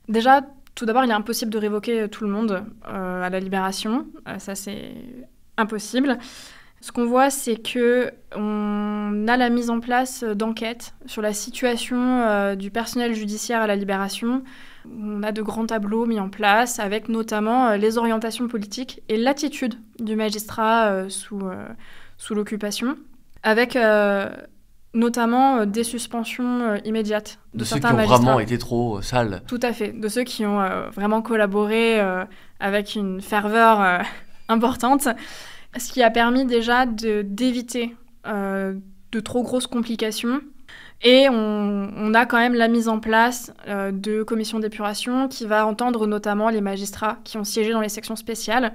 Speaker 2: Déjà, tout d'abord, il est impossible de révoquer tout le monde à la Libération. Ça, c'est impossible. Ce qu'on voit, c'est qu'on a la mise en place d'enquêtes sur la situation du personnel judiciaire à la Libération. On a de grands tableaux mis en place avec notamment les orientations politiques et l'attitude du magistrat sous l'occupation, avec notamment des suspensions immédiates de certains magistrats.
Speaker 1: De ceux qui ont vraiment été trop sales.
Speaker 2: Tout à fait, de ceux qui ont vraiment collaboré avec une ferveur importante, ce qui a permis déjà d'éviter de trop grosses complications. Et on a quand même la mise en place de commissions d'épuration qui va entendre notamment les magistrats qui ont siégé dans les sections spéciales,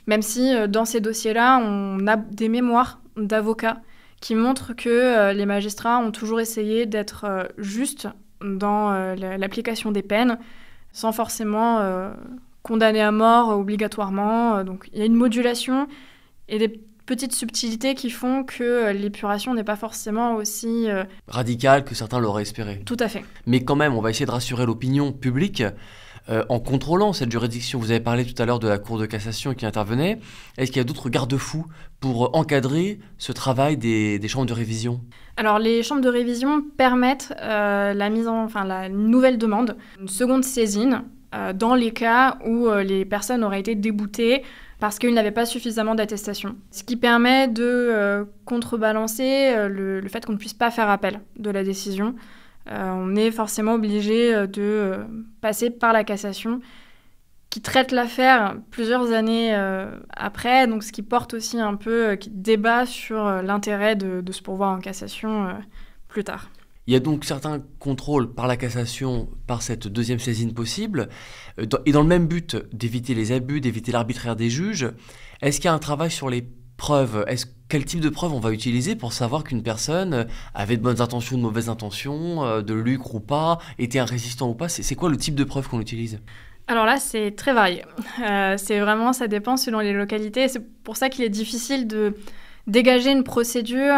Speaker 2: même si dans ces dossiers-là, on a des mémoires d'avocats qui montrent que les magistrats ont toujours essayé d'être justes dans l'application des peines, sans forcément condamner à mort obligatoirement. Donc il y a une modulation et des petites subtilités qui font que l'épuration n'est pas forcément aussi...
Speaker 1: radicale que certains l'auraient espéré.
Speaker 2: Tout à fait.
Speaker 1: Mais quand même, on va essayer de rassurer l'opinion publique en contrôlant cette juridiction. Vous avez parlé tout à l'heure de la Cour de cassation qui intervenait. Est-ce qu'il y a d'autres garde-fous pour encadrer ce travail des chambres de révision ?
Speaker 2: Alors, les chambres de révision permettent la nouvelle demande, une seconde saisine, dans les cas où les personnes auraient été déboutées parce qu'il n'avait pas suffisamment d'attestations. Ce qui permet de contrebalancer le fait qu'on ne puisse pas faire appel de la décision. On est forcément obligé de passer par la cassation, qui traite l'affaire plusieurs années après, donc ce qui porte aussi un peu, qui débat sur l'intérêt de se pourvoir en cassation plus tard.
Speaker 1: Il y a donc certains contrôles par la cassation, par cette deuxième saisine possible, et dans le même but d'éviter les abus, d'éviter l'arbitraire des juges. Est-ce qu'il y a un travail sur les preuves ? Quel type de preuves on va utiliser pour savoir qu'une personne avait de bonnes intentions ou de mauvaises intentions, de lucre ou pas, était un résistant ou pas ? C'est quoi le type de preuve qu'on utilise ?
Speaker 2: Alors là, c'est très varié. Ça dépend selon les localités. C'est pour ça qu'il est difficile de dégager une procédure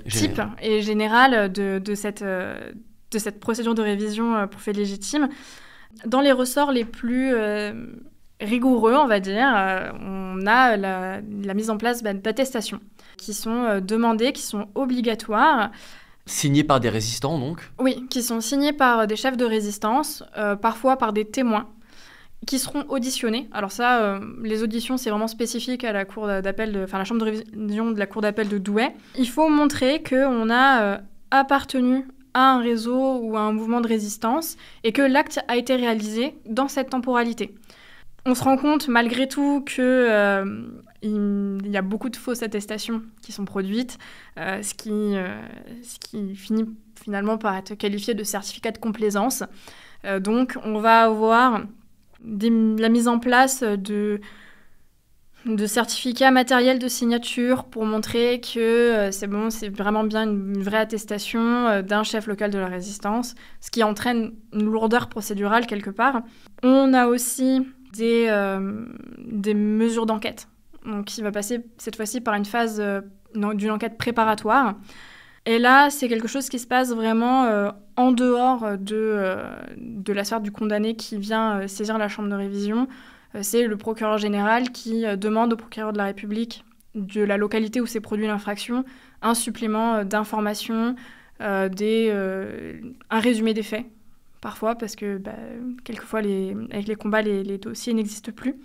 Speaker 2: type et générale de cette procédure de révision pour fait légitime. Dans les ressorts les plus rigoureux, on va dire, on a la mise en place d'attestations qui sont demandées, qui sont obligatoires.
Speaker 1: Signées par des résistants, donc ?
Speaker 2: Oui, qui sont signées par des chefs de résistance, parfois par des témoins, qui seront auditionnés. Alors ça, les auditions, c'est vraiment spécifique à la cour d'appel, la chambre de révision de la cour d'appel de Douai. Il faut montrer qu'on a appartenu à un réseau ou à un mouvement de résistance et que l'acte a été réalisé dans cette temporalité. On se rend compte malgré tout que il y a beaucoup de fausses attestations qui sont produites, ce qui finit finalement par être qualifié de certificat de complaisance. Donc on va avoir la mise en place de certificats matériels de signature pour montrer que c'est vraiment bien une vraie attestation d'un chef local de la résistance, ce qui entraîne une lourdeur procédurale quelque part. On a aussi des mesures d'enquête, donc qui va passer cette fois-ci par une phase d'une enquête préparatoire. Et là, c'est quelque chose qui se passe vraiment en dehors de la sphère du condamné qui vient saisir la chambre de révision. C'est le procureur général qui demande au procureur de la République de la localité où s'est produite l'infraction un supplément d'informations, un résumé des faits, parfois, parce que quelquefois, avec les combats, les dossiers n'existent plus.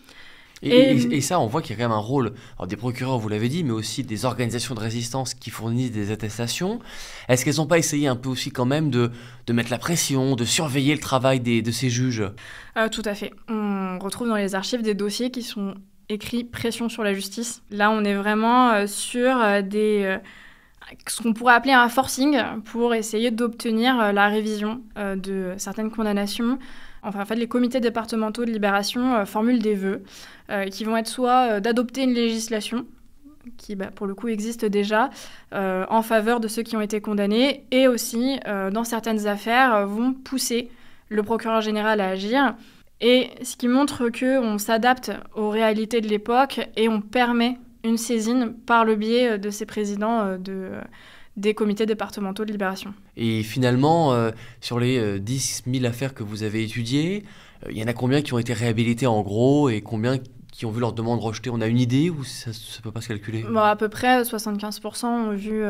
Speaker 1: Et ça, on voit qu'il y a quand même un rôle des procureurs, vous l'avez dit, mais aussi des organisations de résistance qui fournissent des attestations. Est-ce qu'elles n'ont pas essayé un peu aussi quand même de mettre la pression, de surveiller le travail de ces juges ?
Speaker 2: Tout à fait. On retrouve dans les archives des dossiers qui sont écrits « pression sur la justice ». Là, on est vraiment sur ce qu'on pourrait appeler un forcing pour essayer d'obtenir la révision de certaines condamnations. En fait, les comités départementaux de libération formulent des vœux qui vont être soit d'adopter une législation qui, pour le coup, existe déjà en faveur de ceux qui ont été condamnés et aussi, dans certaines affaires, vont pousser le procureur général à agir. Et ce qui montre qu'on s'adapte aux réalités de l'époque et on permet une saisine par le biais de ces présidents des comités départementaux de libération.
Speaker 1: Et finalement, sur les 10 000 affaires que vous avez étudiées, il y en a combien qui ont été réhabilitées en gros et combien qui ont vu leur demande rejetée ? On a une idée ou ça ne peut pas se calculer ?
Speaker 2: À peu près 75% ont vu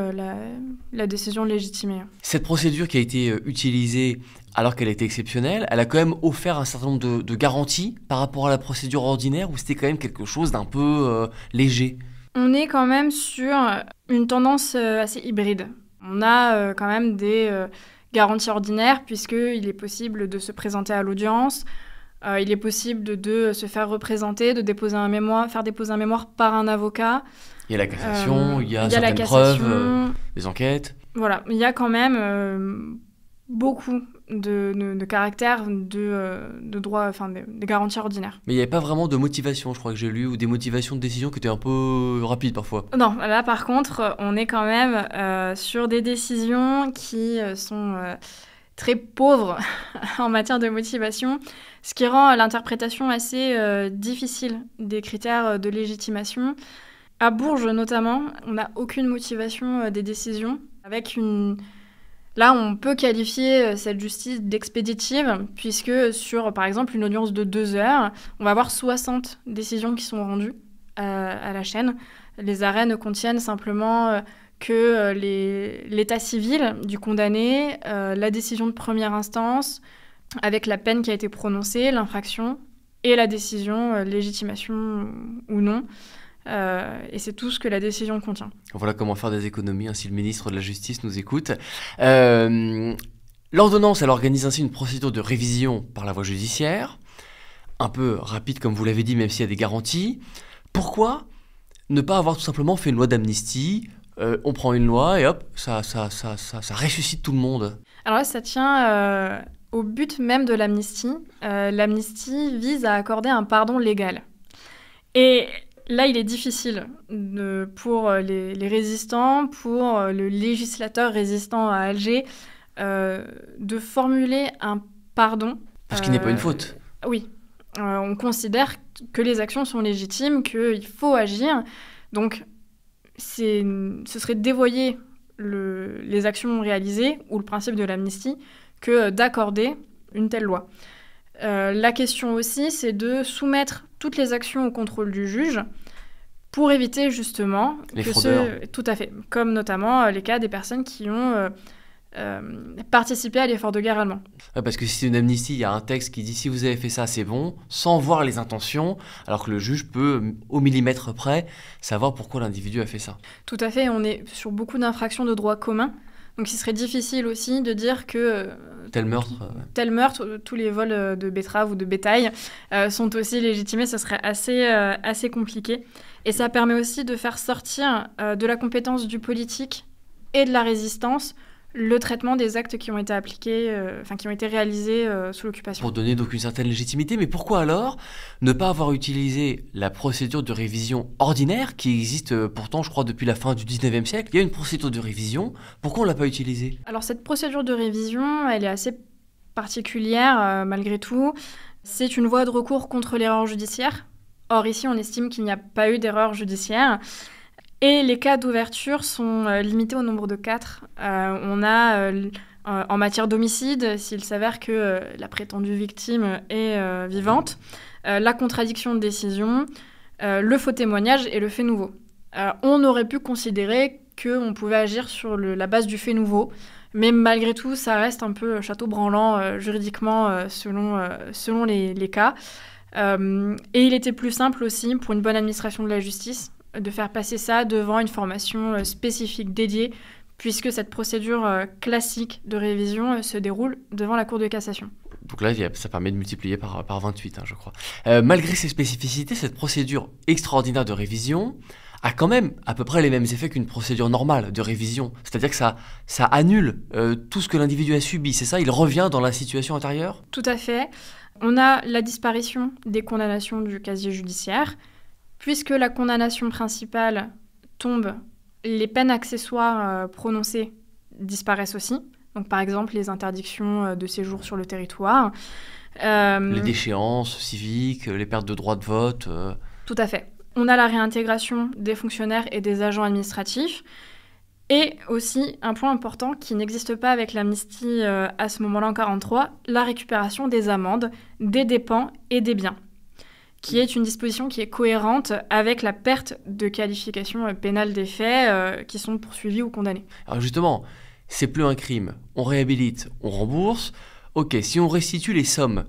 Speaker 2: la décision légitimée.
Speaker 1: Cette procédure qui a été utilisée alors qu'elle était exceptionnelle, elle a quand même offert un certain nombre de garanties par rapport à la procédure ordinaire ou c'était quand même quelque chose d'un peu léger ?
Speaker 2: On est quand même sur une tendance assez hybride. On a quand même des garanties ordinaires puisqu'il est possible de se présenter à l'audience, il est possible de se faire représenter, de faire déposer un mémoire par un avocat. Il
Speaker 1: y a la cassation, il y a certaines preuves, des enquêtes.
Speaker 2: Voilà, il y a quand même beaucoup de caractères, de droits, des garanties ordinaires.
Speaker 1: Mais il n'y avait pas vraiment de motivation, je crois que j'ai lu, ou des motivations de décision qui étaient un peu rapides parfois.
Speaker 2: Non, là par contre, on est quand même sur des décisions qui sont très pauvres en matière de motivation, ce qui rend l'interprétation assez difficile des critères de légitimation. À Bourges notamment, on n'a aucune motivation des décisions, avec Là, on peut qualifier cette justice d'expéditive, puisque sur, par exemple, une audience de 2 heures, on va avoir 60 décisions qui sont rendues à la chaîne. Les arrêts ne contiennent simplement que l'état civil du condamné, la décision de première instance, avec la peine qui a été prononcée, l'infraction, et la décision, légitimation ou non. Et c'est tout ce que la décision contient.
Speaker 1: Voilà comment faire des économies, si le ministre de la Justice nous écoute. L'ordonnance, elle organise ainsi une procédure de révision par la voie judiciaire, un peu rapide comme vous l'avez dit, même s'il y a des garanties. Pourquoi ne pas avoir tout simplement fait une loi d'amnistie ? On prend une loi et hop, ça ressuscite tout le monde.
Speaker 2: Alors là, ça tient au but même de l'amnistie. L'amnistie vise à accorder un pardon légal. Et là, il est difficile pour les résistants, pour le législateur résistant à Alger, de formuler un pardon.
Speaker 1: Parce qu'il n'est pas une faute.
Speaker 2: Oui. On considère que les actions sont légitimes, qu'il faut agir. Donc, ce serait dévoyer les actions réalisées, ou le principe de l'amnistie, que d'accorder une telle loi. La question aussi, c'est de soumettre toutes les actions au contrôle du juge pour éviter justement
Speaker 1: les fraudeurs.
Speaker 2: Tout à fait, comme notamment les cas des personnes qui ont participer à l'effort de guerre allemand.
Speaker 1: Parce que si c'est une amnistie, il y a un texte qui dit si vous avez fait ça, c'est bon, sans voir les intentions, alors que le juge peut, au millimètre près, savoir pourquoi l'individu a fait ça.
Speaker 2: Tout à fait, on est sur beaucoup d'infractions de droit commun, donc il serait difficile aussi de dire que
Speaker 1: tel meurtre,
Speaker 2: tous les vols de betteraves ou de bétail sont aussi légitimés, ce serait assez compliqué. Et ça permet aussi de faire sortir de la compétence du politique et de la résistance le traitement des actes qui ont été appliqués, qui ont été réalisés sous l'occupation.
Speaker 1: Pour donner donc une certaine légitimité, mais pourquoi alors ne pas avoir utilisé la procédure de révision ordinaire qui existe pourtant, je crois, depuis la fin du 19e siècle ? Il y a une procédure de révision, pourquoi on ne l'a pas utilisée ?
Speaker 2: Alors cette procédure de révision, elle est assez particulière malgré tout. C'est une voie de recours contre l'erreur judiciaire. Or ici, on estime qu'il n'y a pas eu d'erreur judiciaire. Et les cas d'ouverture sont limités au nombre de 4. On a, en matière d'homicide, s'il s'avère que la prétendue victime est vivante, la contradiction de décision, le faux témoignage et le fait nouveau. On aurait pu considérer qu'on pouvait agir sur la base du fait nouveau, mais malgré tout, ça reste un peu château branlant juridiquement selon les cas. Et il était plus simple aussi, pour une bonne administration de la justice, de faire passer ça devant une formation spécifique dédiée, puisque cette procédure classique de révision se déroule devant la Cour de cassation.
Speaker 1: Donc là, ça permet de multiplier par 28, je crois. Malgré ces spécificités, cette procédure extraordinaire de révision a quand même à peu près les mêmes effets qu'une procédure normale de révision. C'est-à-dire que ça annule tout ce que l'individu a subi, c'est ça ? Il revient dans la situation antérieure ?
Speaker 2: Tout à fait. On a la disparition des condamnations du casier judiciaire. Puisque la condamnation principale tombe, les peines accessoires prononcées disparaissent aussi. Donc, par exemple, les interdictions de séjour sur le territoire.
Speaker 1: Les déchéances civiques, les pertes de droit de vote.
Speaker 2: Tout à fait. On a la réintégration des fonctionnaires et des agents administratifs. Et aussi, un point important qui n'existe pas avec l'amnistie à ce moment-là en 1943, la récupération des amendes, des dépens et des biens, qui est une disposition qui est cohérente avec la perte de qualification pénale des faits qui sont poursuivis ou condamnés.
Speaker 1: Alors justement, c'est plus un crime. On réhabilite, on rembourse. Ok, si on restitue les sommes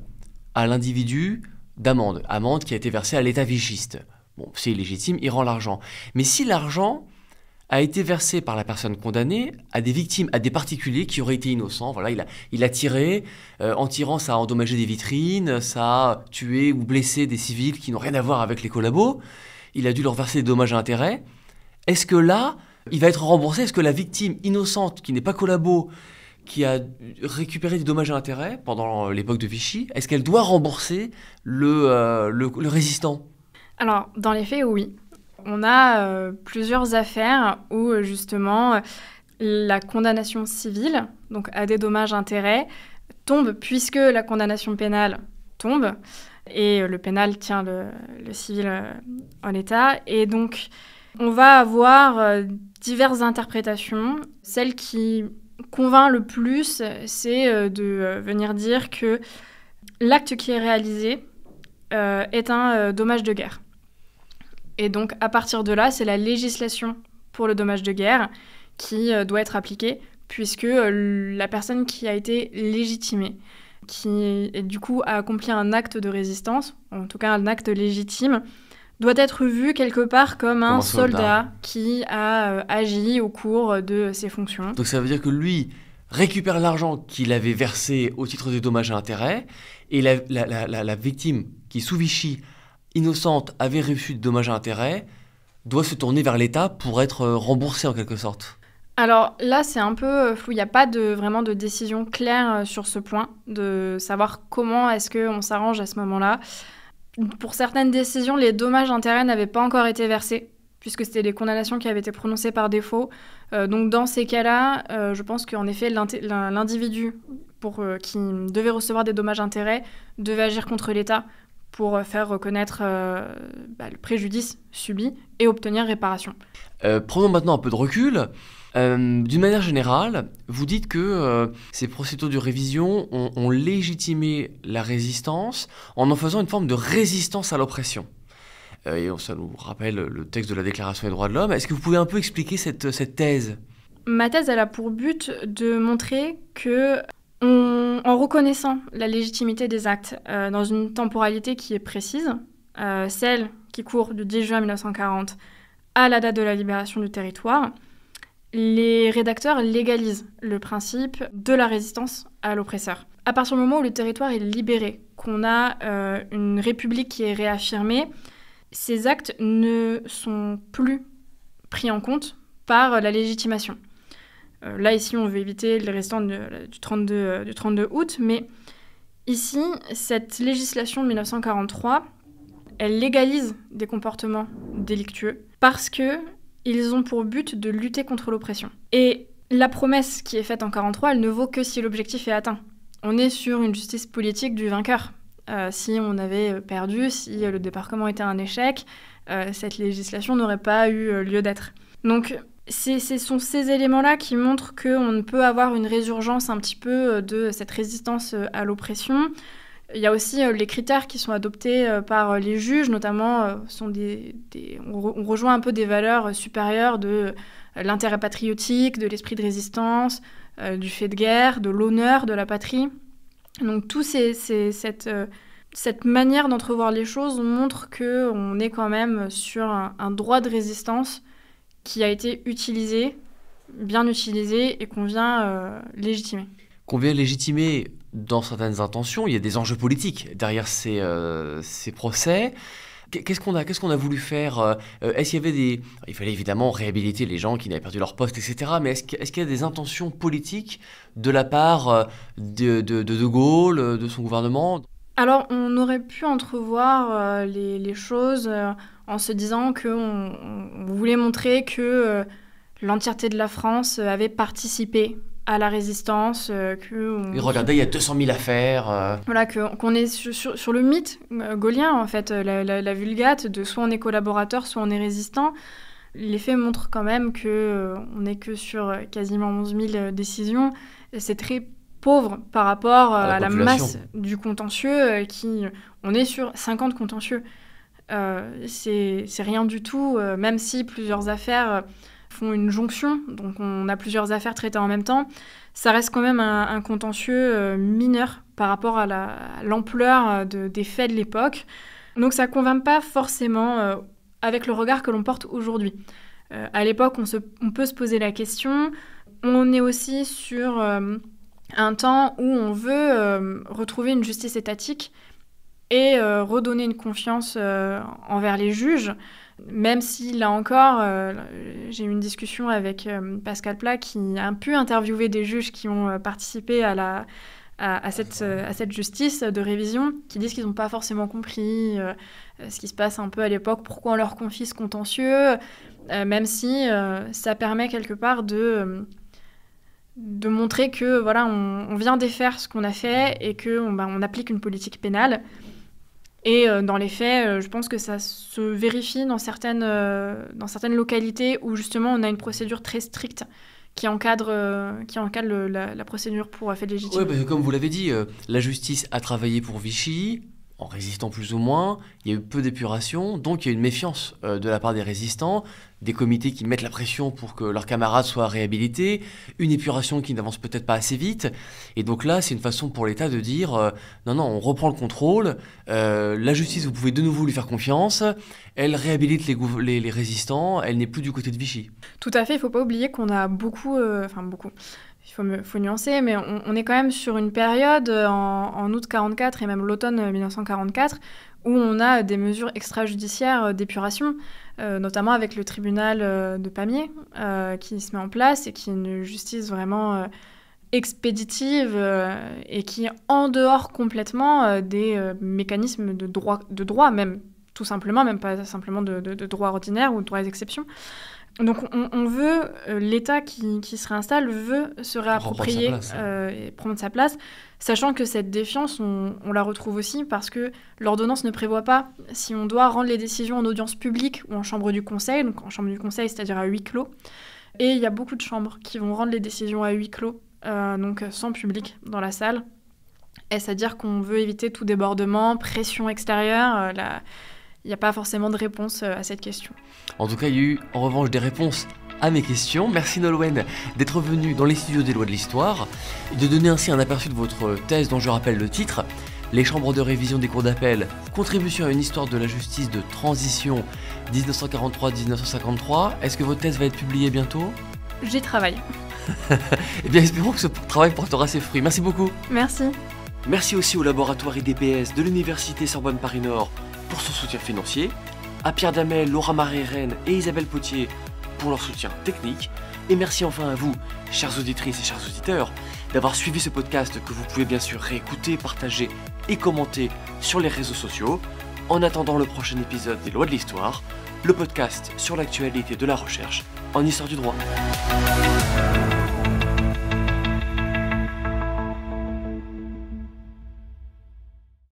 Speaker 1: à l'individu d'amende qui a été versée à l'État vichiste, bon, c'est illégitime, il rend l'argent. Mais si l'argent a été versé par la personne condamnée à des victimes, à des particuliers qui auraient été innocents. Voilà, il a tiré, en tirant ça a endommagé des vitrines, ça a tué ou blessé des civils qui n'ont rien à voir avec les collabos, il a dû leur verser des dommages et intérêts. Est-ce que là, il va être remboursé ? Est-ce que la victime innocente, qui n'est pas collabo, qui a récupéré des dommages et intérêts pendant l'époque de Vichy, est-ce qu'elle doit rembourser le résistant ?
Speaker 2: Alors, dans les faits, oui. On a plusieurs affaires où justement la condamnation civile, donc à des dommages-intérêts, tombe puisque la condamnation pénale tombe et le pénal tient le civil en état. Et donc on va avoir diverses interprétations. Celle qui convainc le plus, c'est de venir dire que l'acte qui est réalisé est un dommage de guerre. Et donc, à partir de là, c'est la législation pour le dommage de guerre qui doit être appliquée, puisque la personne qui a été légitimée qui du coup a accompli un acte de résistance, en tout cas un acte légitime, doit être vu quelque part comme un soldat qui a agi au cours de ses fonctions.
Speaker 1: Donc ça veut dire que lui récupère l'argent qu'il avait versé au titre des dommages et intérêts, et la victime qui, sous Vichy, innocente, avait reçu de dommages et intérêts, doit se tourner vers l'État pour être remboursée en quelque sorte.
Speaker 2: Alors là, c'est un peu flou. Il n'y a pas vraiment de décision claire sur ce point, de savoir comment est-ce qu'on s'arrange à ce moment-là. Pour certaines décisions, les dommages-intérêts n'avaient pas encore été versés, puisque c'était des condamnations qui avaient été prononcées par défaut. Donc dans ces cas-là, je pense qu'en effet, l'individu qui devait recevoir des dommages-intérêts devait agir contre l'État pour faire reconnaître le préjudice subi et obtenir réparation.
Speaker 1: Prenons maintenant un peu de recul. D'une manière générale, vous dites que ces procédures de révision ont légitimé la résistance en faisant une forme de résistance à l'oppression. Et ça nous rappelle le texte de la Déclaration des droits de l'homme. Est-ce que vous pouvez un peu expliquer cette thèse ?
Speaker 2: Ma thèse, elle a pour but de montrer que, en reconnaissant la légitimité des actes dans une temporalité qui est précise, celle qui court du 10 juin 1940 à la date de la libération du territoire, les rédacteurs légalisent le principe de la résistance à l'oppresseur. À partir du moment où le territoire est libéré, qu'on a une république qui est réaffirmée, ces actes ne sont plus pris en compte par la légitimation. Là, ici, on veut éviter les restants du 32 août, mais ici, cette législation de 1943, elle légalise des comportements délictueux parce que ils ont pour but de lutter contre l'oppression. Et la promesse qui est faite en 1943, elle ne vaut que si l'objectif est atteint. On est sur une justice politique du vainqueur. Si on avait perdu, si le débarquement était un échec, cette législation n'aurait pas eu lieu d'être. Donc, ce sont ces éléments-là qui montrent qu'on ne peut avoir une résurgence un petit peu de cette résistance à l'oppression. Il y a aussi les critères qui sont adoptés par les juges, notamment on rejoint un peu des valeurs supérieures de l'intérêt patriotique, de l'esprit de résistance, du fait de guerre, de l'honneur de la patrie. Donc cette manière d'entrevoir les choses montre qu'on est quand même sur un droit de résistance qui a été utilisé, bien utilisé, et qu'on vient légitimer.
Speaker 1: Qu'on vient légitimer dans certaines intentions. Il y a des enjeux politiques derrière ces procès. Qu'est-ce qu'on a voulu faire ? Est-ce qu'il y avait il fallait évidemment réhabiliter les gens qui n'avaient perdu leur poste, etc. Mais est-ce qu'il y a des intentions politiques de la part de Gaulle, de son gouvernement ?
Speaker 2: Alors, on aurait pu entrevoir les choses en se disant qu'on voulait montrer que l'entièreté de la France avait participé à la résistance.
Speaker 1: Et regardez, il y a 200 000 affaires.
Speaker 2: Voilà, qu'on est sur le mythe gaullien, en fait, la vulgate de soit on est collaborateur, soit on est résistant. Les faits montrent quand même qu'on n'est que sur quasiment 11 000 décisions. C'est très pauvre par rapport à la masse du contentieux. On est sur 50 contentieux. C'est rien du tout, même si plusieurs affaires font une jonction, donc on a plusieurs affaires traitées en même temps, ça reste quand même un contentieux mineur par rapport à l'ampleur des faits de l'époque. Donc ça ne convainc pas forcément avec le regard que l'on porte aujourd'hui. À l'époque, on peut se poser la question. On est aussi sur un temps où on veut retrouver une justice étatique et redonner une confiance envers les juges. Même si, là encore, j'ai eu une discussion avec Pascal Plat qui a pu interviewer des juges qui ont participé à cette justice de révision, qui disent qu'ils n'ont pas forcément compris ce qui se passe un peu à l'époque, pourquoi on leur confie ce contentieux, même si ça permet quelque part de montrer que voilà, on vient défaire ce qu'on a fait et qu'on applique une politique pénale. Et dans les faits, je pense que ça se vérifie dans certaines localités où justement on a une procédure très stricte qui encadre la procédure pour fait légitime.
Speaker 1: Oui, parce que comme vous l'avez dit, la justice a travaillé pour Vichy. en résistant plus ou moins, il y a eu peu d'épuration, donc il y a eu une méfiance de la part des résistants, des comités qui mettent la pression pour que leurs camarades soient réhabilités, une épuration qui n'avance peut-être pas assez vite, et donc là c'est une façon pour l'État de dire non, on reprend le contrôle, la justice vous pouvez de nouveau lui faire confiance, elle réhabilite les résistants, elle n'est plus du côté de Vichy.
Speaker 2: Tout à fait, il ne faut pas oublier qu'on a beaucoup, il faut nuancer, mais on est quand même sur une période en août 44 et même l'automne 1944 où on a des mesures extrajudiciaires d'épuration, notamment avec le tribunal de Pamiers qui se met en place et qui est une justice vraiment expéditive et qui est en dehors complètement des mécanismes de droit même, tout simplement, même pas simplement de droit ordinaire ou de droit d'exception. Donc on veut, l'État qui se réinstalle veut se réapproprier et prendre sa place, sachant que cette défiance, on la retrouve aussi parce que l'ordonnance ne prévoit pas si on doit rendre les décisions en audience publique ou en chambre du conseil, donc en chambre du conseil, c'est-à-dire à huis clos. Et il y a beaucoup de chambres qui vont rendre les décisions à huis clos, donc sans public dans la salle. Et c'est-à-dire qu'on veut éviter tout débordement, pression extérieure, il n'y a pas forcément de réponse à cette question.
Speaker 1: En tout cas, il y a eu en revanche des réponses à mes questions. Merci Nolwenn d'être venu dans les studios des lois de l'histoire et de donner ainsi un aperçu de votre thèse dont je rappelle le titre, Les chambres de révision des cours d'appel, contribution à une histoire de la justice de transition 1943-1953. Est-ce que votre thèse va être publiée bientôt ?
Speaker 2: J'y travaille.
Speaker 1: Eh bien, espérons que ce travail portera ses fruits. Merci beaucoup.
Speaker 2: Merci.
Speaker 1: Merci aussi au laboratoire IDPS de l'Université Sorbonne Paris-Nord pour son soutien financier, à Pierre Damel, Laura Marie-Rennes et Isabelle Potier pour leur soutien technique, et merci enfin à vous, chères auditrices et chers auditeurs, d'avoir suivi ce podcast que vous pouvez bien sûr réécouter, partager et commenter sur les réseaux sociaux. En attendant le prochain épisode des Lois de l'Histoire, le podcast sur l'actualité de la recherche en histoire du droit.